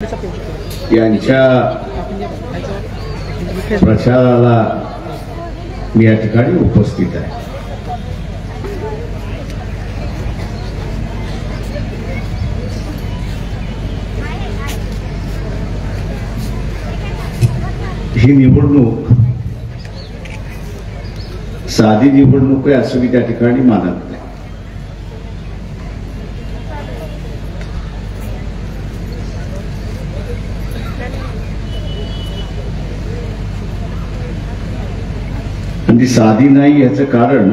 यांच्या प्रचाराला मी या ठिकाणी उपस्थित आहे। ही निवडणूक साधी निवडणूक आहे असं मी त्या ठिकाणी मानत नाही। ती साधी नाही याचं कारण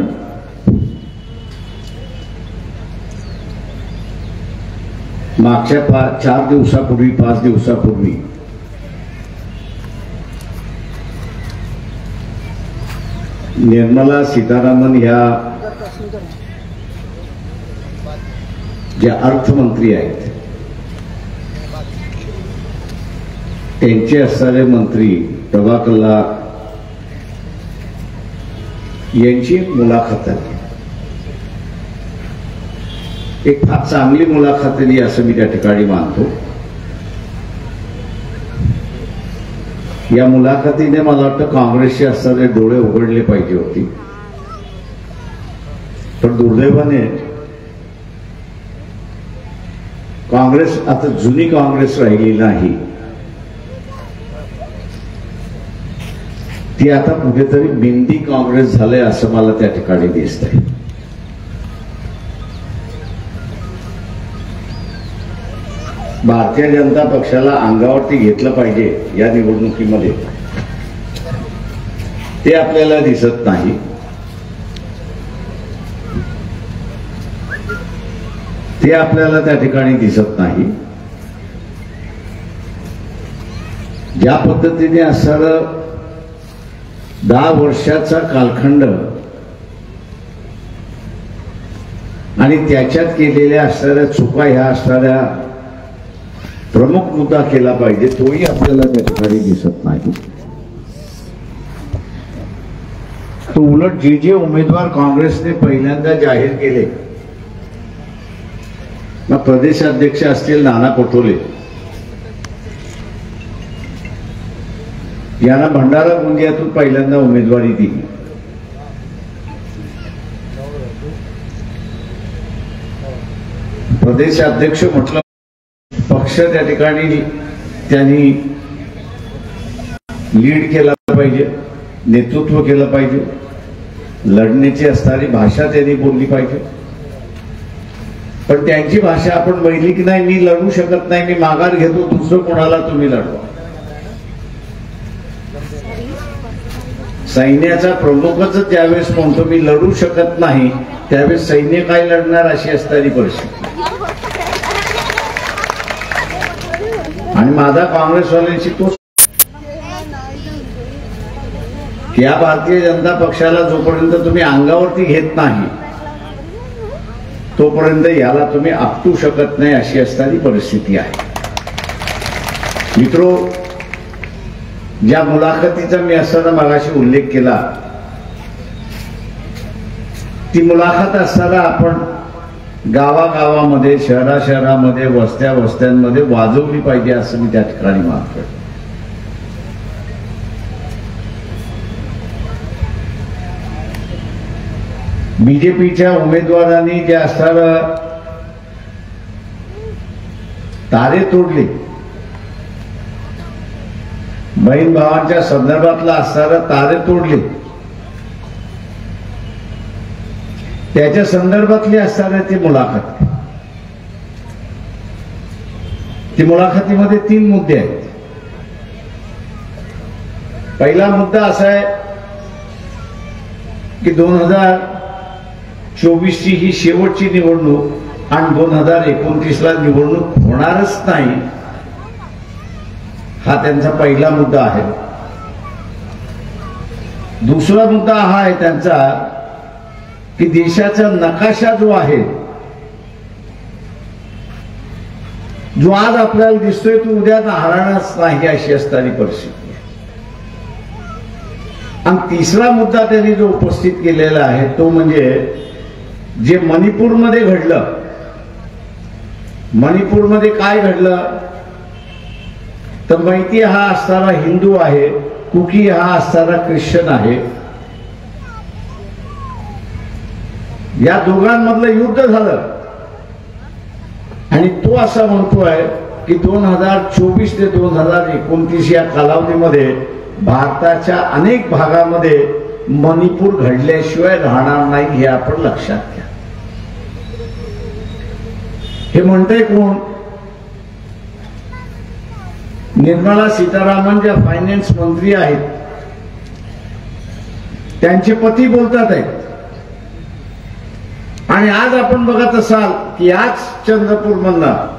मागच्या 4 दिवसापूर्वी 5 दिवसापूर्वी निर्मला सीतारामन ह्या ज्या अर्थमंत्री आहेत त्यांचे असणारे मंत्री प्रभाकरला यांची एक मुलाखत आहे। एक फार चांगली मुलाखत दिली असं मी त्या ठिकाणी मानतो। या मुलाखतीने मला वाटतं काँग्रेसचे असणारे डोळे उघडले पाहिजे होते, पण दुर्दैवाने काँग्रेस आता जुनी काँग्रेस राहिली नाही, ती आता कुठेतरी बिंदी काँग्रेस झालंय असं मला त्या ठिकाणी दिसतंय। भारतीय जनता पक्षाला अंगावरती घेतलं पाहिजे या निवडणुकीमध्ये, ते आपल्याला दिसत नाही। ते आपल्याला त्या ठिकाणी दिसत नाही। ज्या पद्धतीने असणारं 10 वर्षाचा कालखंड आणि त्याच्यात केलेल्या असणाऱ्या चुका ह्या असणाऱ्या प्रमुख मुद्दा केला पाहिजे, तोही आपल्याला त्या ठिकाणी दिसत नाही। तो उलट जे उमेदवार काँग्रेसने पहिल्यांदा जाहीर केले, मग प्रदेशाध्यक्ष असतील नाना पटोले यांना भंडारा गोंदियातून पहिल्यांदा उमेदवारी दिली। प्रदेशाध्यक्ष म्हटलं पक्ष त्या ठिकाणी त्यांनी लीड केला पाहिजे, नेतृत्व केलं पाहिजे, लढण्याची असणारी भाषा त्यांनी बोलली पाहिजे। पण त्यांची भाषा आपण बघितली की नाही, मी लढू शकत नाही, मी माघार घेतो, दुसरं कोणाला तुम्ही लढवा। सैन्याचा प्रमुखच त्यावेळेस म्हणतो मी लढू शकत नाही, त्यावेळेस सैन्य काय लढणार अशी असणारी परिस्थिती। आणि माझा काँग्रेसवाल्यांशी तो या भारतीय जनता पक्षाला जोपर्यंत तुम्ही अंगावरती घेत नाही तोपर्यंत याला तुम्ही आपटू शकत नाही अशी असणारी परिस्थिती आहे। मित्रो, ज्या मुलाखतीचा मी असताना मगाशी उल्लेख केला, ती मुलाखत असताना आपण गावागावामध्ये, शहराशहरामध्ये, वस्त्यांमध्ये वाजवली पाहिजे असं मी त्या ठिकाणी मानतोय। बीजेपीच्या उमेदवारांनी जे असणारं तारे तोडले, बहीण भावांच्या संदर्भातला असणारं तारे तोडले, त्याच्या संदर्भातली असणारी ती मुलाखत, ती मुलाखतीमध्ये 3 मुद्दे आहेत। पहिला मुद्दा असा आहे की 2024 ची ही शेवटची निवडणूक आणि 2029ला निवडणूक होणारच नाही, हा त्यांचा पहिला मुद्दा आहे। दुसरा मुद्दा हा आहे त्यांचा की देशाचा नकाशा जो आहे, जो आज आपल्याला दिसतोय तो उद्या हरणारच नाही अशी असणारी परिस्थिती आहे। आणि तिसरा मुद्दा त्यांनी जो उपस्थित केलेला आहे तो म्हणजे जे मणिपूरमध्ये घडलं, मणिपूरमध्ये काय घडलं तर मैती हा असणारा हिंदू आहे, कुकी हा असणारा ख्रिश्चन आहे. या दोघांमधलं युद्ध झालं आणि तो असा म्हणतोय की 2024 ते 2029 या कालावधीमध्ये भारताच्या अनेक भागामध्ये मणिपूर घडल्याशिवाय राहणार नाही, हे आपण लक्षात घ्या. हे म्हणतंय कोण? निर्मला सीतारामन ज्या फायनान्स मंत्री आहेत त्यांचे पती बोलतात आहेत. आणि आज आपण बघत असाल की आज चंद्रपूर मधनं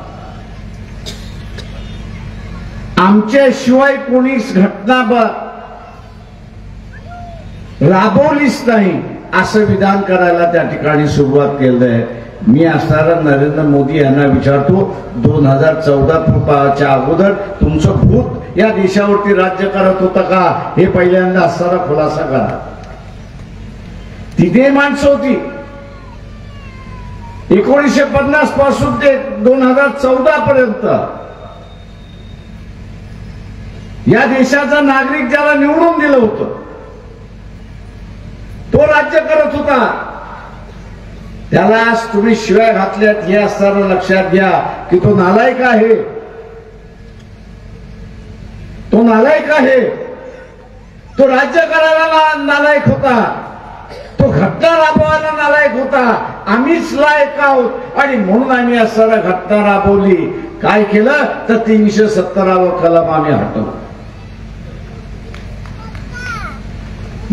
आमच्याशिवाय कोणीच घटना राबवलीच नाही असं विधान करायला त्या ठिकाणी सुरुवात केलं आहे. मी असणारा नरेंद्र मोदी यांना विचारतो, 2014च्या अगोदर तुमचं भूत या देशावरती राज्य करत होतं का, हे पहिल्यांदा असणारा खुलासा करा. तिथे माणसं होती 1950 पासून ते 2014 पर्यंत. या देशाचा नागरिक ज्याला निवडून दिलं होतं तो राज्य करत होता. त्याला आज तुम्ही शिवाय घातल्यात हे असताना लक्षात घ्या की तो नालायक आहे. तो नालायक आहे. तो राज्य करायला नालायक होता. तो घटना राबवायला नालायक होता. आम्हीच लायक आहोत आणि म्हणून आम्ही असताना घटना राबवली. काय केलं तर 370 कलम आम्ही हटवलं.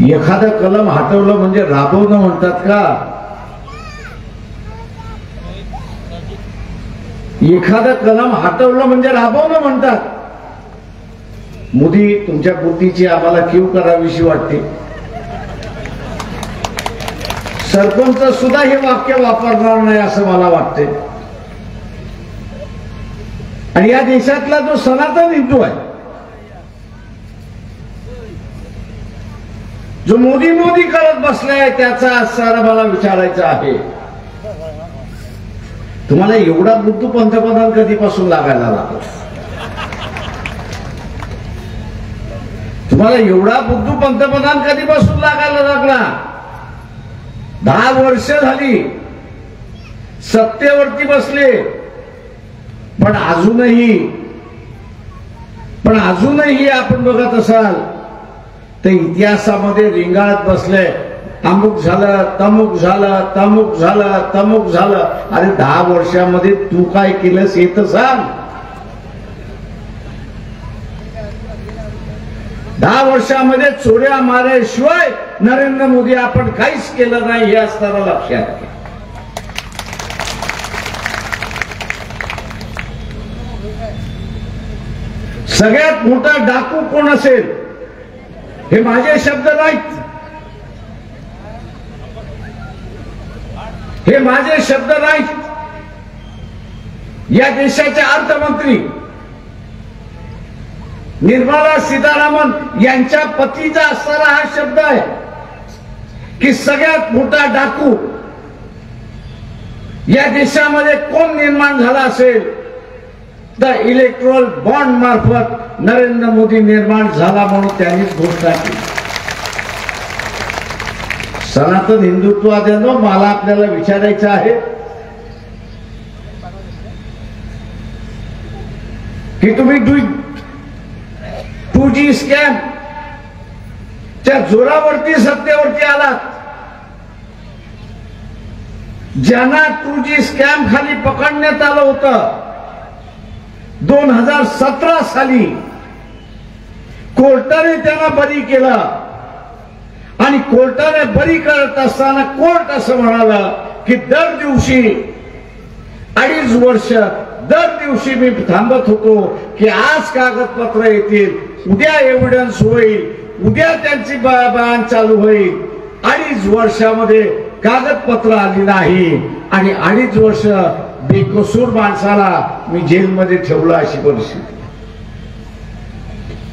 एखादं कलम हटवलं म्हणजे राबवणं म्हणतात का? एखादं कलम हटवलं म्हणजे राबवणं म्हणतात. मोदी तुमच्या बुद्धीची आम्हाला कीव करावीशी वाटते. सरपंच सुद्धा हे वाक्य वापरणार नाही असं मला वाटते. आणि या देशातला जो सनातन हिंदू आहे, जो मोदी मोदी करत बसलाय, त्याचा सारा मला विचारायचं आहे, तुम्हाला एवढा बुद्धू पंतप्रधान कधीपासून लागायला लागला? तुम्हाला एवढा बुद्धू पंतप्रधान कधीपासून लागायला लागला? 10 वर्ष झाली सत्तेवरती बसले, पण अजूनही आपण बघत असाल तर इतिहासामध्ये रिंगाळत बसले. अमुक झालं, तमुक झालं, तमुक झालं, तमुक झालं. अरे 10 वर्षामध्ये तू काय केलंस हे तर सांग. 10 वर्षामध्ये चोऱ्या मारल्याशिवाय नरेंद्र मोदी आपण काहीच केलं नाही, हे असताना लक्षात घ्या. सगळ्यात मोठा डाकू कोण असेल? हे माझे शब्द नाहीत, हे माझे शब्द नाहीत. या देशाच्या अर्थमंत्री निर्मला सीतारामन यांच्या पतीचा असणारा हा शब्द आहे की सगळ्यात मोठा डाकू या देशामध्ये कोण निर्माण झाला असेल तर इलेक्ट्रोल बॉन्ड मार्फत नरेंद्र मोदी निर्माण झाला, म्हणून त्यांनीच घोषणा केली. सनातन हिंदुत्वाद्यांनो, मला आपल्याला विचारायचं आहे की तुम्ही 2G स्कॅम च्या जोरावरती सत्तेवरती आलात. ज्यांना 2G स्कॅम खाली पकडण्यात आलं होतं 2017 साली, कोर्टाने त्यांना बरी केलं. आणि कोर्टाने बरी करत असताना कोर्ट असं म्हणाला की दर दिवशी 2.5 वर्ष दर दिवशी मी थांबत होतो की आज कागदपत्र येतील, उद्या एव्हिडन्स होईल, उद्या त्यांची बयान चालू होईल. 2.5 वर्षामध्ये कागदपत्र आली नाही आणि 2.5 वर्ष बेकसूर माणसाला मी जेलमध्ये ठेवलं, अशी परिस्थिती.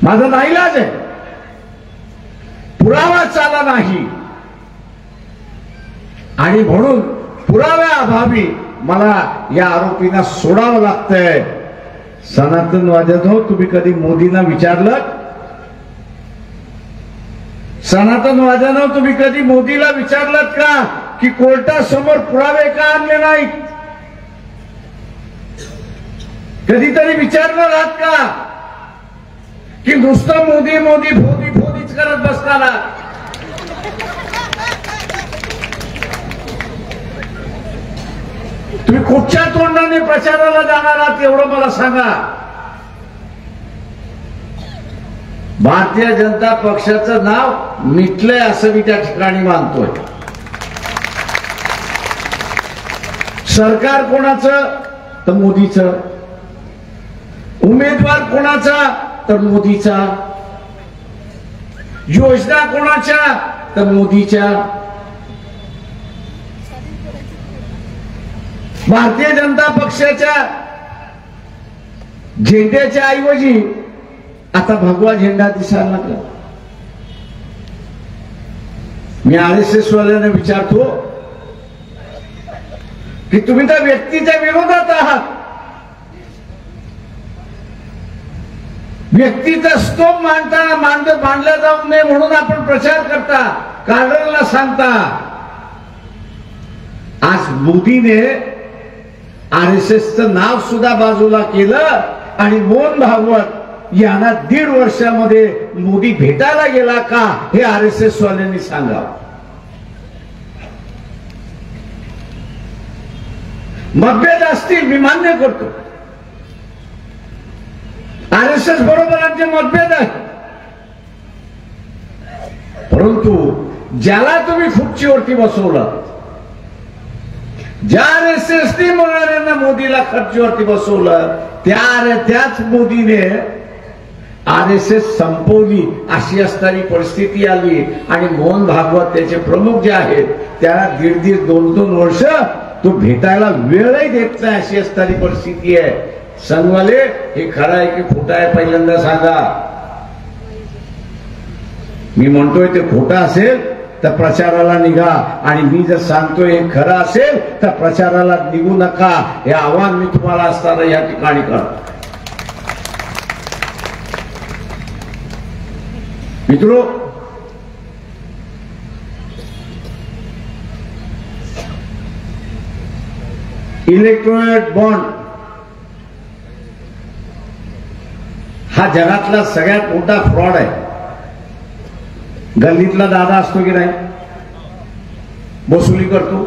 माझा नाईलाज आहे, पुरावा चाला नाही आणि म्हणून पुराव्याअभावी मला या आरोपींना सोडावं लागतंय. सनातनवाद्यांनो, तुम्ही कधी मोदींना विचारलं? सनातनवाद्यांनो, तुम्ही कधी मोदीला विचारलं का की कोर्टासमोर पुरावे का आणले नाहीत? कधीतरी विचारणार आहात का की नुसतं मोदी मोदी फोदी फोदीच करत बसताना? तुम्ही कुठच्या तोंडाने प्रचाराला जाणार आहात एवढं मला सांगा. भारतीय जनता पक्षाचं नाव मिटलंय असं मी त्या ठिकाणी मानतोय. सरकार कोणाचं तर मोदीचं, उमेदवार कोणाचा तर मोदीचा, योजना कोणाच्या तर मोदीच्या. भारतीय जनता पक्षाच्या झेंड्याच्या ऐवजी आता भगवा झेंडा दिसायला लागला. मी RSS वाल्यांना विचारतो की तुम्ही त्या व्यक्तीच्या विरोधात आहात. व्यक्तीचा स्तोभ मांडताना मांडला जाऊ नये म्हणून आपण प्रचार करता, काँग्रेसला सांगता. आज मोदीने RSSचं नाव सुद्धा बाजूला केलं आणि मोहन भागवत यांना 1.5 वर्षामध्ये मोदी भेटायला गेला का हे RSS वाल्यांनी सांगावं. मतभेद असतील मी मान्य करतो. RSS बरोबर आमचे मतभेद आहे, परंतु ज्याला तुम्ही खुर्चीवरती बसवलं, ज्या RSSने म्हणणाऱ्यांना मोदीला खुर्चीवरती बसवलं, त्याच मोदीने RSS संपवली अशी असणारी परिस्थिती आली. आणि मोहन भागवत त्याचे प्रमुख जे आहेत त्याला 1.5 2 वर्ष तो भेटायला वेळही देत नाही अशी असणारी परिस्थिती आहे. संघवाले, हे खरं आहे की खोटं आहे पहिल्यांदा सांगा. मी म्हणतोय ते खोटं असेल तर प्रचाराला निघा, आणि मी जर सांगतोय हे खरं असेल तर प्रचाराला निघू नका, हे आव्हान मी तुम्हाला असताना या ठिकाणी करतो. मित्रो, इलेक्ट्रॉनिक बॉन्ड हा जगातला सगळ्यात मोठा फ्रॉड आहे. गल्लीतला दादा असतो की नाही, वसुली करतो,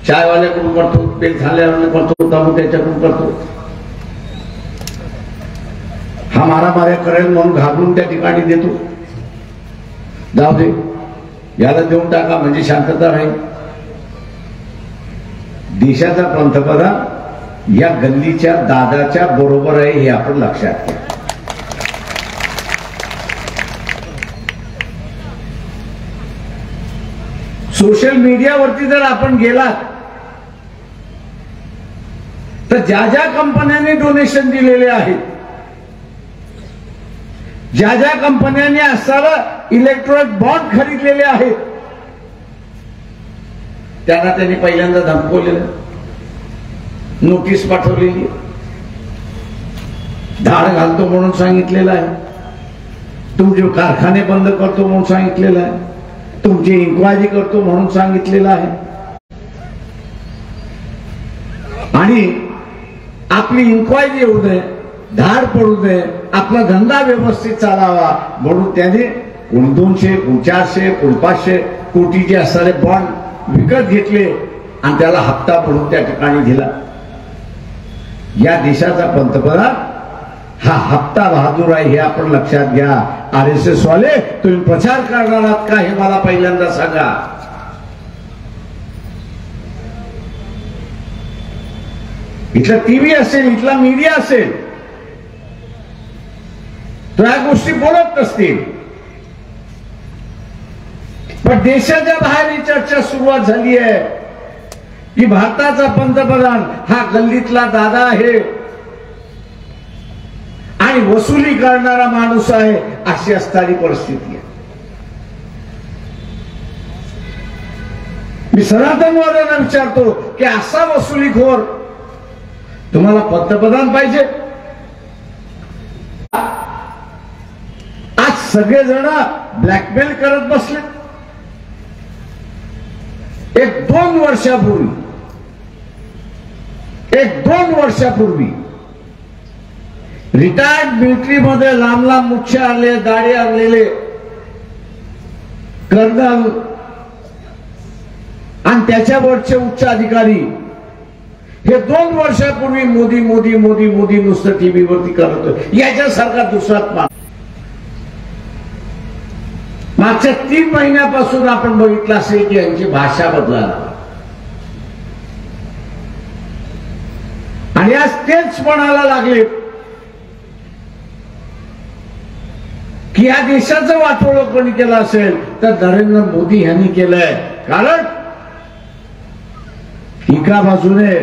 चायवाल्याकडून करतो, पेल झाल्याकडून करतो, तंबू त्याच्याकडून करतो. हा मारामाऱ्या करेल म्हणून घाबरून त्या ठिकाणी देतो. जाऊ दे, याला देऊन टाका म्हणजे शांतता राहील. देशाचा पंतप्रधान या गल्लीच्या दादाच्या बरोबर आहे हे आपण लक्षात घ्या. सोशल मीडियावरती जर आपण गेलात तर ज्या ज्या कंपन्यांनी डोनेशन दिलेले आहेत, ज्या ज्या कंपन्यांनी असणारा इलेक्ट्रॉनिक बॉन्ड खरीदलेले आहेत, त्यांना त्यांनी पहिल्यांदा धमकवलेलं, नोटीस पाठवलेली, धाड घालतो म्हणून सांगितलेलं आहे, तुमचे कारखाने बंद करतो म्हणून सांगितलेलं आहे, तुमची इन्क्वायरी करतो म्हणून सांगितलेलं आहे. आणि आपली इन्क्वायरी येऊ दे, धाड पडू दे, आपला धंदा व्यवस्थित चालावा म्हणून त्याने 200 400 500 कोटीचे असणारे बॉन्ड विकत घेतले आणि त्याला हप्ता म्हणून त्या ठिकाणी दिला. या देशाचा पंतप्रधान हा हप्ता बहादूर आहे हे आपण लक्षात घ्या. RSS वाले, तुम्ही प्रचार करणार आहात का हे मला पहिल्यांदा सांगा. इथला टीव्ही असेल, इथला मीडिया असेल, तर या गोष्टी बोलत नसतील, पण देशाच्या बाहेर ही चर्चा सुरुवात झाली आहे की भारताचा पंतप्रधान हा गल्लीतला दादा आहे आणि वसुली करणारा माणूस आहे अशी असणारी परिस्थिती आहे. मी सनातनवाद्यांना विचारतो की असा वसुलीखोर तुम्हाला पंतप्रधान पाहिजे सगळेजण ब्लॅकमेल करत बसले. एक दोन वर्षापूर्वी रिटायर्ड मिलिटरी मध्ये लांब लांब मुख्य आले, दाढी आणलेले कर्नल आणि त्याच्यावरचे उच्च अधिकारी हे 2 वर्षापूर्वी मोदी मोदी मोदी मोदी नुसतं टीव्हीवरती करत होते. याच्यासारखा दुसरा मागच्या 3 महिन्यापासून आपण बघितलं असेल की यांची भाषा बदलायला आणि आज तेच म्हणायला लागले की या देशाचं वाटोळं कोणी केलं असेल तर नरेंद्र मोदी यांनी केलंय. कारण एका बाजूने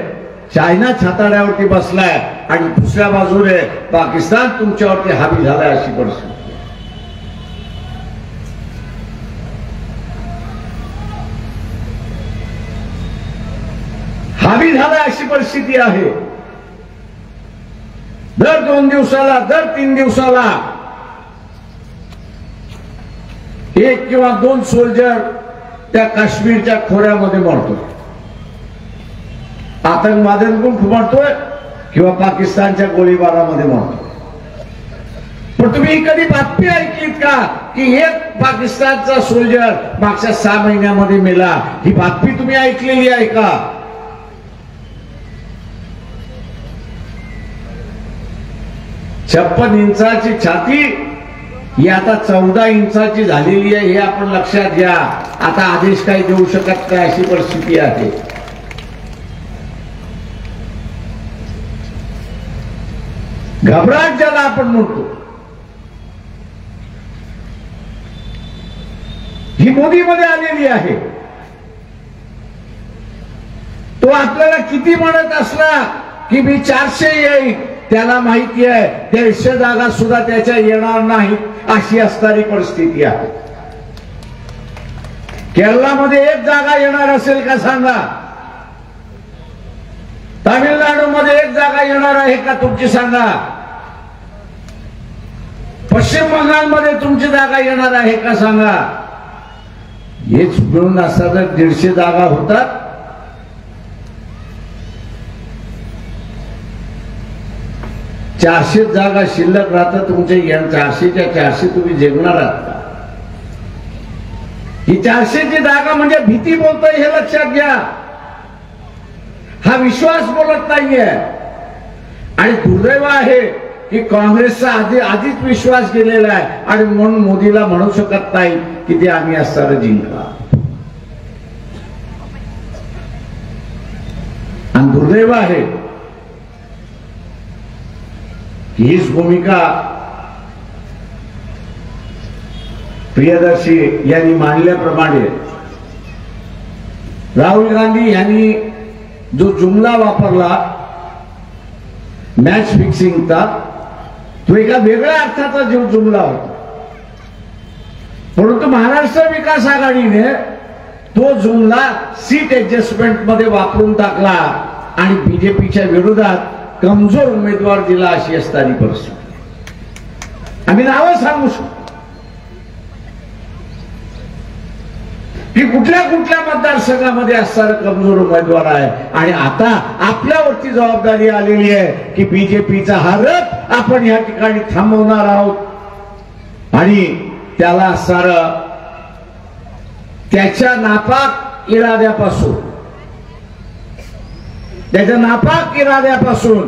चायना छाताड्यावरती बसलाय आणि दुसऱ्या बाजूने पाकिस्तान तुमच्यावरती हावी झालाय अशी परिस्थिती. हावी झालाय अशी परिस्थिती आहे. दर 2 दिवसाला, दर 3 दिवसाला 1 किंवा 2 सोल्जर त्या काश्मीरच्या खोऱ्यामध्ये मरतो. आतंकवाद्यांकडून मरतोय किंवा पाकिस्तानच्या गोळीबारामध्ये मरतो. पण तुम्ही कधी बातमी ऐकलीत का की एक पाकिस्तानचा सोल्जर मागच्या 6 महिन्यामध्ये मेला? ही बातमी तुम्ही ऐकलेली आहे का? 56 इंचाची छाती ही आता 14 इंचाची झालेली आहे. हे आपण लक्षात घ्या. आता आदेश काही देऊ शकत नाही अशी परिस्थिती आहे. घबराट ज्याला आपण म्हणतो ही मोदीमध्ये आलेली आहे. तो आपल्याला किती म्हणत असला की मी 400 येईल, त्याला माहिती आहे 150 जागा सुद्धा त्याच्या येणार नाही अशी असणारी परिस्थिती आहे. केरळामध्ये 1 जागा येणार असेल का सांगा? तामिळनाडूमध्ये 1 जागा येणार आहे का तुमची सांगा? पश्चिम बंगालमध्ये तुमची जागा येणार आहे का सांगा? हेच मिळून असताना 150 जागा होतात. चारशे जागा शिल्लक राहतात तुमचे. 400च्या 400 तुम्ही जिंकणार आहात का? ही 400ची जागा म्हणजे भीती बोलतोय हे लक्षात घ्या. हा विश्वास बोलत नाहीये. आणि दुर्दैव आहे की काँग्रेसचा आधीच विश्वास गेलेला आहे आणि म्हणून मोदीला म्हणू शकत नाही की ते आम्ही असताना जिंकला. आणि दुर्दैव आहे हीच भूमिका प्रियदर्शी यांनी मांडल्याप्रमाणे राहुल गांधी यांनी जो जुमला वापरला मॅच फिक्सिंगचा, तो एका वेगळ्या अर्थाचा जुमला होता. परंतु महाराष्ट्र विकास आघाडीने तो जुमला सीट ऍडजस्टमेंट मध्ये वापरून टाकला आणि बीजेपीच्या विरोधात कमजोर उमेदवार दिला अशी असणारी परिस्थिती. आम्ही नावं सांगू शकतो की कुठल्या कुठल्या मतदारसंघामध्ये असणारा कमजोर उमेदवार आहे. आणि आता आपल्यावरती जबाबदारी आलेली आहे की बीजेपीचा हा रथ आपण या ठिकाणी थांबवणार आहोत आणि त्याला असणारं त्याच्या नापाक इराद्यापासून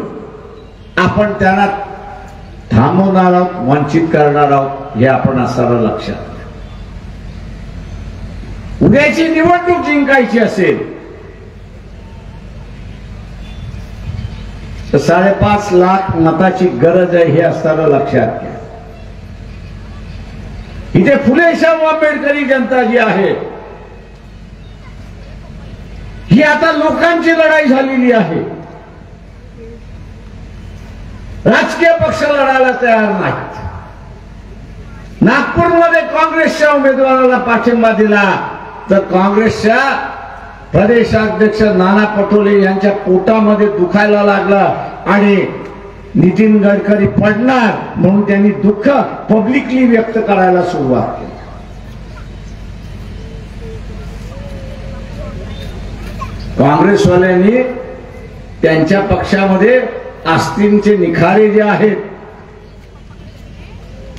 आपण त्यांना थांबवणार आहोत, वंचित करणार आहोत. हे आपण असणारं लक्षात. उद्याची निवडणूक जिंकायची असेल तर 5.5 लाख मताची गरज आहे हे असणारं लक्षात घ्या. इथे फुले शाहू आंबेडकरी जनता जी आहे ही आता लोकांची लढाई झालेली आहे. राजकीय पक्ष लढायला तयार नाहीत. नागपूरमध्ये काँग्रेसच्या उमेदवाराला पाठिंबा दिला तर काँग्रेसच्या प्रदेशाध्यक्ष नाना पटोले यांच्या पोटामध्ये दुखायला लागला आणि नितीन गडकरी पडणार म्हणून त्यांनी दुःख पब्लिकली व्यक्त करायला सुरुवात केली. काँग्रेसवाल्यांनी त्यांच्या पक्षामध्ये आस्तींचे निखारे जे आहेत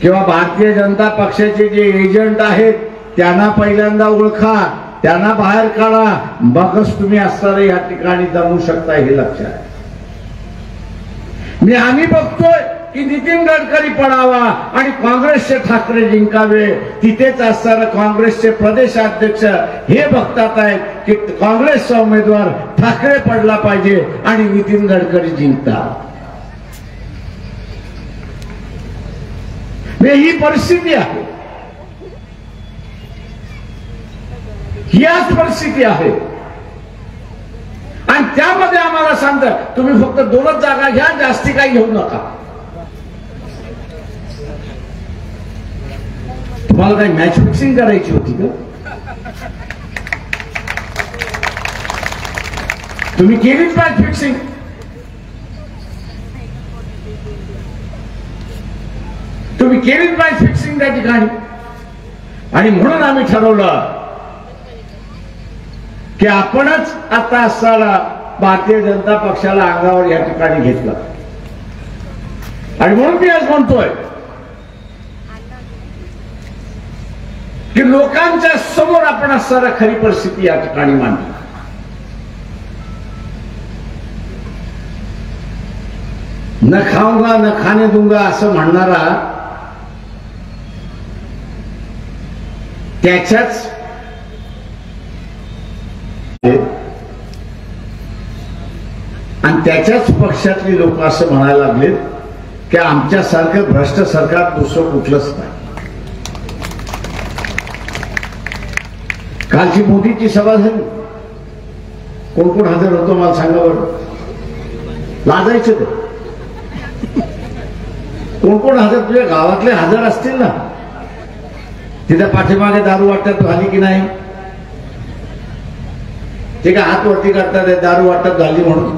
किंवा भारतीय जनता पक्षाचे जे एजंट आहेत त्यांना पहिल्यांदा ओळखा, त्यांना बाहेर काढा, मगच तुम्ही असताना या ठिकाणी जमू शकता हे लक्षात. आम्ही बघतोय की नितीन गडकरी पडावा आणि काँग्रेसचे ठाकरे जिंकावे. तिथेच असताना काँग्रेसचे प्रदेशाध्यक्ष हे बघतात आहेत की काँग्रेसचा उमेदवार ठाकरे पडला पाहिजे आणि नितीन गडकरी जिंकतात. ही परिस्थिती आहे, हीच परिस्थिती आहे. आणि त्यामध्ये आम्हाला सांगतात तुम्ही फक्त 2च जागा घ्या, जास्ती काही घेऊ नका. तुम्हाला काही मॅच फिक्सिंग करायची होती का? तुम्ही केलीच मॅच फिक्सिंग. तुम्ही केलीच मॅच फिक्सिंग त्या ठिकाणी. आणि म्हणून आम्ही ठरवलं की आपणच आता असताना भारतीय जनता पक्षाला अंगावर या ठिकाणी घेतलं. आणि म्हणून मी आज म्हणतोय की लोकांच्या समोर आपण असताना खरी परिस्थिती या ठिकाणी मांडली. न खाऊंगा न खाने दूंगा असं म्हणणारा त्याच्याच आणि त्याच्याच पक्षातली लोक असं म्हणायला लागलेत की आमच्यासारखं भ्रष्ट सरकार दुसरं कुठलंच नाही. कालची मोदीची सभा झाली, कोण कोण हजर होतो मला सांगा बरं. लाजायचं ते कोण कोण हजर, तुझ्या गावातले हजर असतील ना. तिथे पाठीमागे दारू वाटत झाली की नाही? ते काय हात वरती करतात दारू वाटत झाली म्हणून.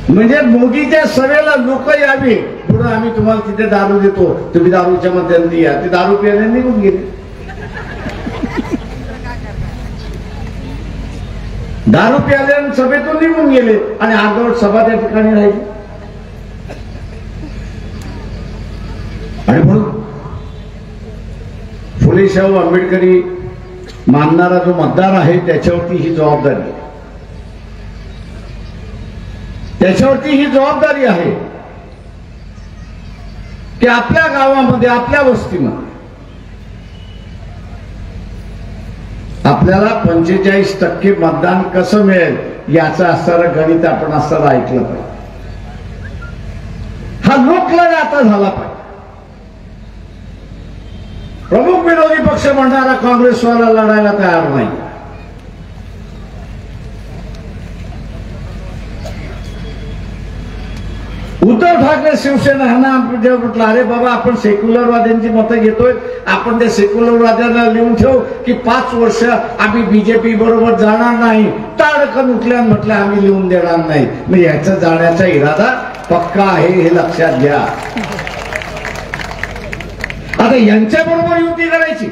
म्हणजे मोदीच्या सभेला लोक यावी, पुढे आम्ही तुम्हाला तिथे दारू देतो, तुम्ही दारूच्या मध्यंतरी या. ते दारू प्यायला निघून गेले. दारू प्यायला सभेतून निघून गेले आणि अर्धवट सभा त्या ठिकाणी राहिली. आणि म्हणून फुले शाहू आंबेडकरी मानणारा जो मतदार आहे त्याच्यावरती ही जबाबदारी आहे. त्याच्यावरती ही जबाबदारी आहे की आपल्या गावामध्ये, आपल्या वस्तीमध्ये आपल्याला 45% मतदान कसं मिळेल याचं असणारं गणित आपण असताना ऐकलं पाहिजे. हा लोकलढा आता झाला पाहिजे. प्रमुख विरोधी पक्ष म्हणणारा काँग्रेसवाला लढायला तयार नाही. उद्धव ठाकरे शिवसेना ह्यांना म्हटलं अरे बाबा आपण सेक्युलरवाद्यांची मतं घेतोय, आपण त्या सेक्युलरवाद्यांना लिहून ठेवू की 5 वर्ष आम्ही बीजेपी बरोबर जाणार नाही. ताडकन उठल्या म्हटलं आम्ही लिहून देणार नाही. म्हणजे ह्याचा जाण्याचा इरादा पक्का आहे हे लक्षात घ्या. आता यांच्या बरोबर युती करायची.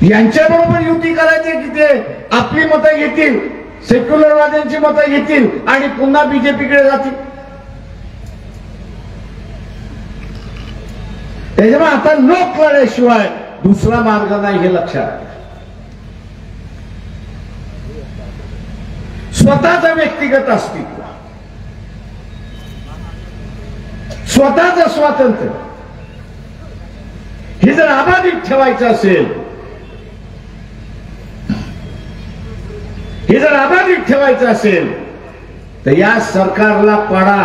यांच्या बरोबर युती करायची की ते आपली मतं घेतील, सेक्युलरवाद्यांची मतं घेतील आणि पुन्हा बीजेपीकडे जातील. त्याच्यामुळे आता लोक लढ्याशिवाय दुसरा मार्ग नाही हे लक्षात. स्वतःचं व्यक्तिगत अस्तित्व, स्वतःचं स्वातंत्र्य हे जर अबाधित ठेवायचं असेल, हे जर अबाधित ठेवायचं असेल तर या सरकारला पाडा,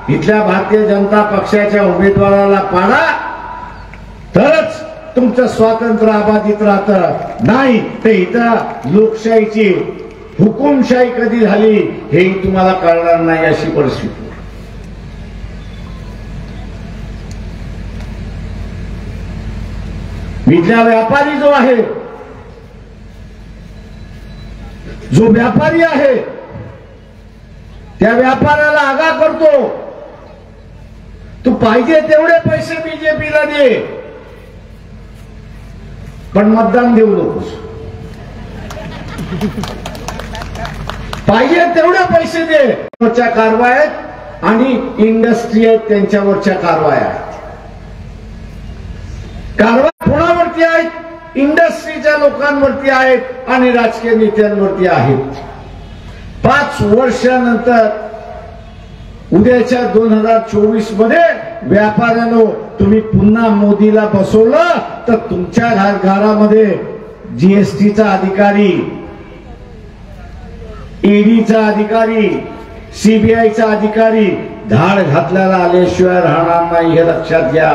इथल्या भारतीय जनता पक्षाच्या उमेदवाराला पाडा, तरच तुमचं स्वातंत्र्य अबाधित राहतं. नाही तर इथं लोकशाहीची हुकुमशाही कधी झाली हेही तुम्हाला कळणार नाही अशी परिस्थिती. इथला व्यापारी जो आहे, जो व्यापारी आहे, त्या व्यापाऱ्याला आगा करतो, तू पाहिजे तेवढे पैसे बीजेपीला दे, पण मतदान देऊ नकोस. पाहिजे तेवढे पैसे दे. वरच्या कारवाया आहेत आणि इंडस्ट्री आहेत त्यांच्यावरच्या कारवाया आहेत. कारवाया कोणावरती आहेत? इंडस्ट्रीच्या लोकांवरती आहेत आणि राजकीय नेत्यांवरती आहेत. 5 वर्षानंतर उद्याच्या 2024 मध्ये व्यापाऱ्यांनो तुम्ही पुन्हा मोदीला बसवलं तर तुमच्या घरामध्ये जीएसटीचा अधिकारी, ईडीचा अधिकारी, सीबीआयचा अधिकारी धाड घातल्याला आल्याशिवाय राहणार नाही, हे लक्षात घ्या.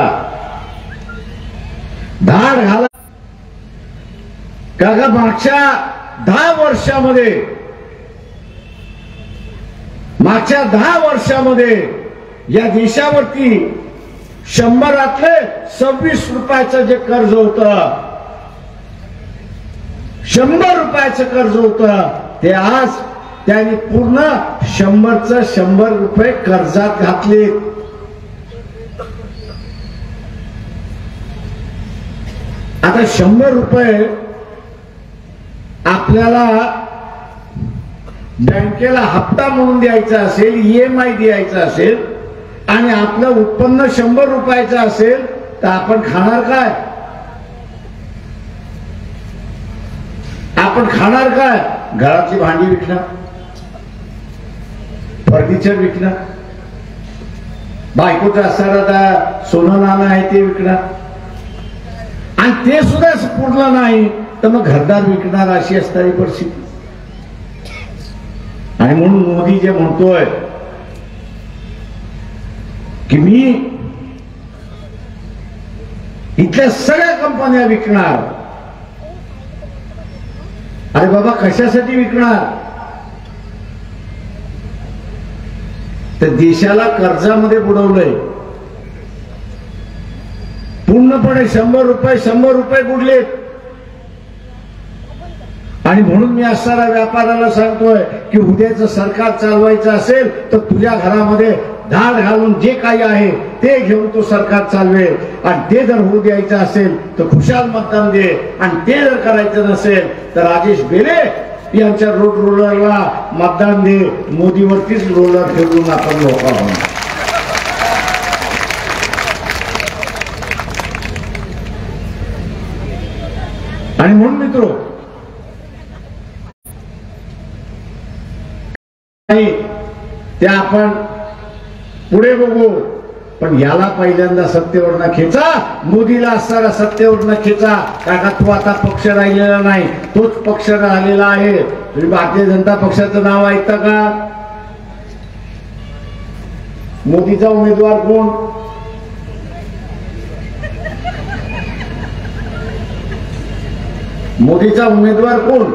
धाड घाला. का मागच्या 10 वर्षामध्ये या देशावरती 100 26 रुपयाचं जे कर्ज होतं, 100 रुपयाचं कर्ज होतं, ते आज त्यांनी पूर्ण 100चं 100 रुपये कर्जात घातले. आता 100 रुपये आपल्याला बँकेला हप्ता म्हणून द्यायचा असेल, ईएमआय द्यायचा असेल आणि आपलं उत्पन्न 100 रुपयाचं असेल तर आपण खाणार काय? आपण खाणार काय? घरातली भांडी विकणार, फर्निचर विकणार, बायकोचं असणारा सोनं नाणं आहे ते विकणार, आणि ते सुद्धा पुरलं नाही तर मग घरदार विकणार, अशी असणारी परिस्थिती. आणि म्हणून मोदी जे म्हणतोय की मी इथल्या सगळ्या कंपन्या विकणार. अरे बाबा, कशासाठी विकणार? तर देशाला कर्जामध्ये बुडवलंय पूर्णपणे. 100 रुपये बुडलेत. आणि म्हणून मी असणाऱ्या व्यापाऱ्याला सांगतोय की उद्याचं सरकार चालवायचं असेल तर तुझ्या घरामध्ये धाड घालून जे काही आहे ते घेऊन तो सरकार चालवेल. आणि ते जर होऊ द्यायचं असेल तर खुशाल मतदान दे, आणि ते जर करायचं नसेल तर राजेश बेले यांच्या रोड रोलरला मतदान दे. मोदीवरतीच रोलर ठेवून आपण लोक आहोत. आणि म्हणून मित्रो, ते आपण पुढे बघू, पण याला पहिल्यांदा सत्तेवर न खेचा. मोदीला असणारा सत्तेवर न खेचा. कारण तो आता पक्ष राहिलेला नाही, तोच पक्ष राहिलेला आहे. तुम्ही भारतीय जनता पक्षाचं नाव ऐकता का? मोदीचा उमेदवार कोण? मोदीचा उमेदवार कोण?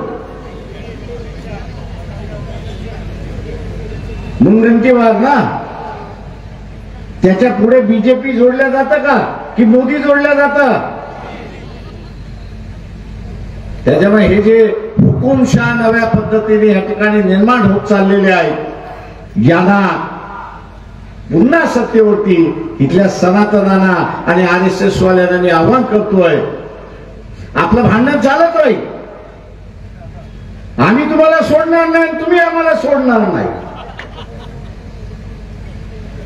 मुनगंटीवार ना. त्याच्या पुढे बीजेपी जोडल्या जातं का की मोदी जोडल्या जातं? त्याच्यामुळे हे जे हुकुमशाह नव्या पद्धतीने या ठिकाणी निर्माण होत चाललेले आहेत, यांना पुन्हा सत्तेवरती इथल्या सनातनांना आणि RSS वाल्यांना मी आव्हान करतोय, आपलं भांडण चालत राहील. आम्ही तुम्हाला सोडणार नाही, तुम्ही आम्हाला सोडणार नाही.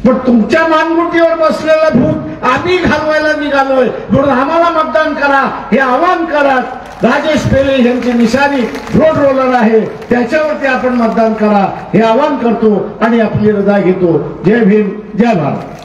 पण तुमच्या मानगुटीवर बसलेला भूत आम्ही घालवायला निघालोय, म्हणून आम्हाला मतदान करा हे आवाहन करत राजेश पेले यांची निशाणी रोड रोलर आहे, त्याच्यावरती आपण मतदान करा हे आवाहन करतो आणि आपली रजा घेतो. जय भीम, जय भारत.